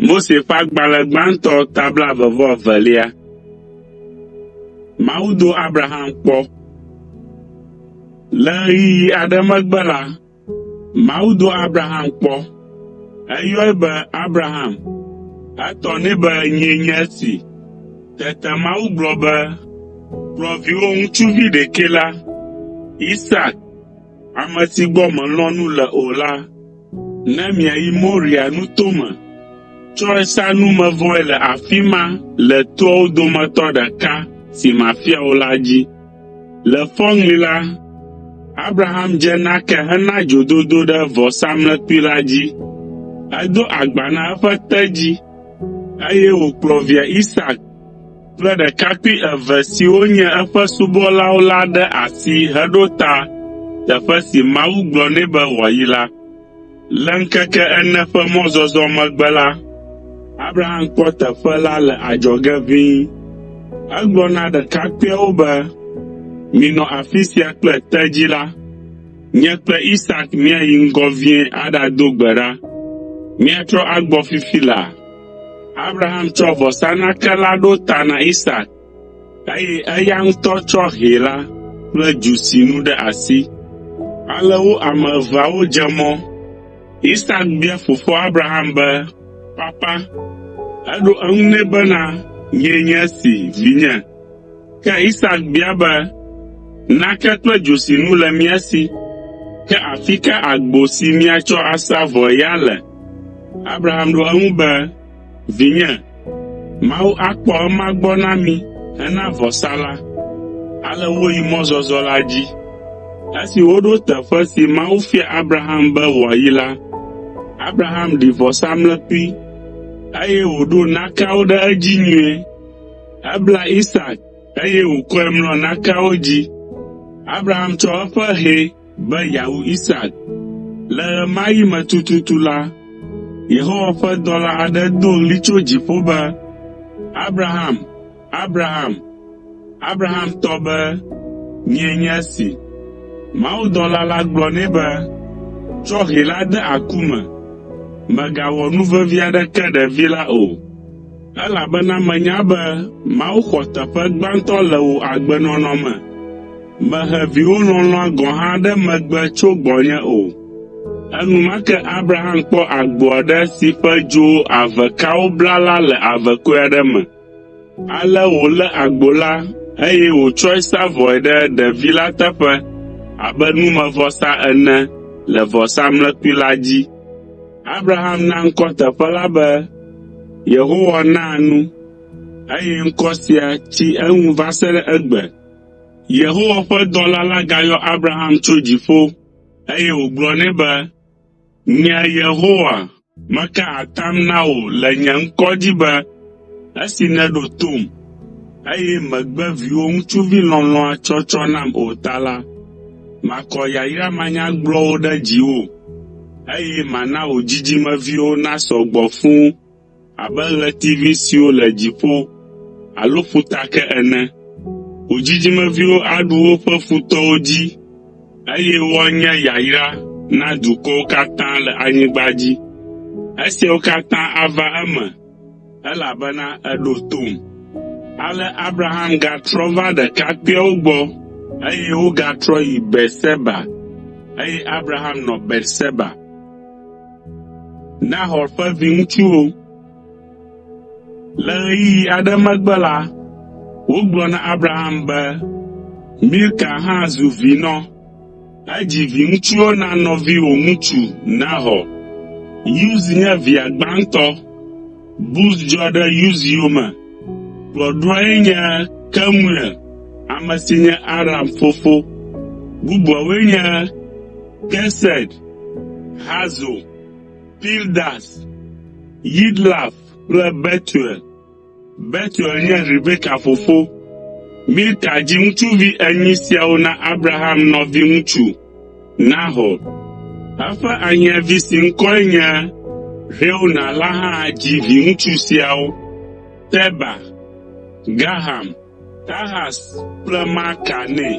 Mose ƒe agbalẽ gbãtɔ tabla 22. Mawu do Abraham kpɔ. Le ɣeyiɣi aɖe megbe la, Mawu do Abraham kpɔ. Eyɔe be Abraham. Etɔ nɛ be nyee nye esi. Tete Mawu gblɔ be, kplɔ viwò ŋutsuvi ɖekɛ la, Isak, ame si gbɔ melɔ̃ nu le o la, ne miayi Moria nuto me, tsɔe sa numevɔe le afi ma le toawo dometɔ ɖeka si mafia wò la dzi. Le fɔŋli la, Abraham dze nake hena dzododo ɖe vɔsamlekpui la dzi. Edo agba na eƒe tedzi, eye wòkplɔ via Isak kple ɖekakpui eve siwo nye eƒe subɔlawo la ɖe asi heɖo ta teƒe si Mawu gblɔ nɛ be wòayi la. Le ŋkeke 4 ƒe mɔzɔzɔ megbe la, Abraham kpɔ teƒe la le adzɔge ʋĩi. Egblɔ na ɖekakpuiawo be, minɔ afi sia kple tedzi la. Nye kple Isak míayi ŋgɔ vie aɖado gbe ɖa. Míatrɔ agbɔ fifi la. Abraham tsɔ vɔsanake la ɖo ta na Isak, eye eya ŋutɔ tsɔ hɛ la kple dzosinu ɖe asi. Ale wo ame eveawo dze mɔ. Isak bia fofo Abraham be, papa, eɖo eŋu nɛ bena, nyee nye esi, vinye. Ke Isak bia be, nake kple dzosinu le mía si, ke afi ka agbo si míatsɔ asa vɔe ya le? Abraham ɖo eŋu be, vinye, Mawu akpɔ ema gbɔ na mi hena vɔsa la. Ale woyi mɔzɔzɔ la dzi. Esi woɖo teƒe si Mawu fia Abraham be wòayi la, Abraham ɖi vɔsamlekpui, eye wòɖo nakeawo ɖe edzi nyuie. Ebla Isak, eye wòkɔe mlɔ nakeawo dzi. Abraham tsɔ eƒe hɛ be yeawu Isak. Le ɣe ma ɣi me tututu la, Yehowa ƒe dɔla aɖe do ɣli tso dziƒo be, Abraham, Abraham. Abraham tɔ be, nyee nye esi. Mawudɔla la gblɔ nɛ be, tsɔ hɛ la de aku me. Mègawɔ nuvevi aɖeke ɖevi la o, elabena menya be Mawu xɔ teƒe gbãtɔ le wò agbenɔnɔ me. Mehe viwò lɔlɔ̃a gɔ̃ hã ɖe megbe tso gbɔnye o. Enumake Abraham kpɔ agbo aɖe si ƒe dzo avekawo bla la le avekɔe aɖe me. Ale wòlé agbo la, eye wòtsɔe sa vɔe ɖe ɖevi la teƒe abe numevɔsa ene le vɔsamlekpui la dzi. Abraham na ŋkɔ teƒe la be, Yehowa naa nu, eye ŋkɔ sia tsi eŋu va se ɖe egbe. Yehowa ƒe dɔla la gayɔ Abraham tso dziƒo, eye wògblɔ nɛ be, nye Yehowa, meka atam na wò le nye ŋkɔ dzi be, esi nèɖo tom, eye megbe viwò ŋutsuvi lɔlɔ̃a tsɔtsɔ nam o ta la, makɔ yayra manyagblɔwo ɖe dziwò, eye mana wò dzidzimeviwo nasɔ gbɔ fũu abe ɣletivi siwo le dziƒo alo ƒutake ene. Wò dzidzimeviwo aɖu woƒe futɔwo dzi, eye woanye yayra na dukɔwo katã le anyigba dzi. Esiawo katã ava eme, elabena eɖo tom. Ale Abraham gatrɔ va ɖekakpuiawo gbɔ, eye wogatrɔ yi Beerseba, eye Abraham nɔ Beerseba. Nahor ƒe viŋutsuwo. Le ɣeyiɣi aɖe megbe la, wogblɔ na Abraham be, Milka hã zu vinɔ. Edzi viŋutsuwo na nɔviwò ŋutsu Nahor. Uz nye via gbãtɔ. Buz dzɔ ɖe Uz yome. Kplɔɖoae nye Kemuel, ame si nye Aram fofo. Bubuawoe nye Kesed, Hazo, Pildas, Yidlaf kple Betuel. Betuel nye Rebeka fofo. Milka dzi ŋutsuvi 8 siawo na Abraham nɔviŋutsu Nahor. Eƒe ahiãvi si ŋkɔe nye Reuna la hã dzi viŋutsu siawo: Teba, Gaham, Tahas kple Maaka nɛ.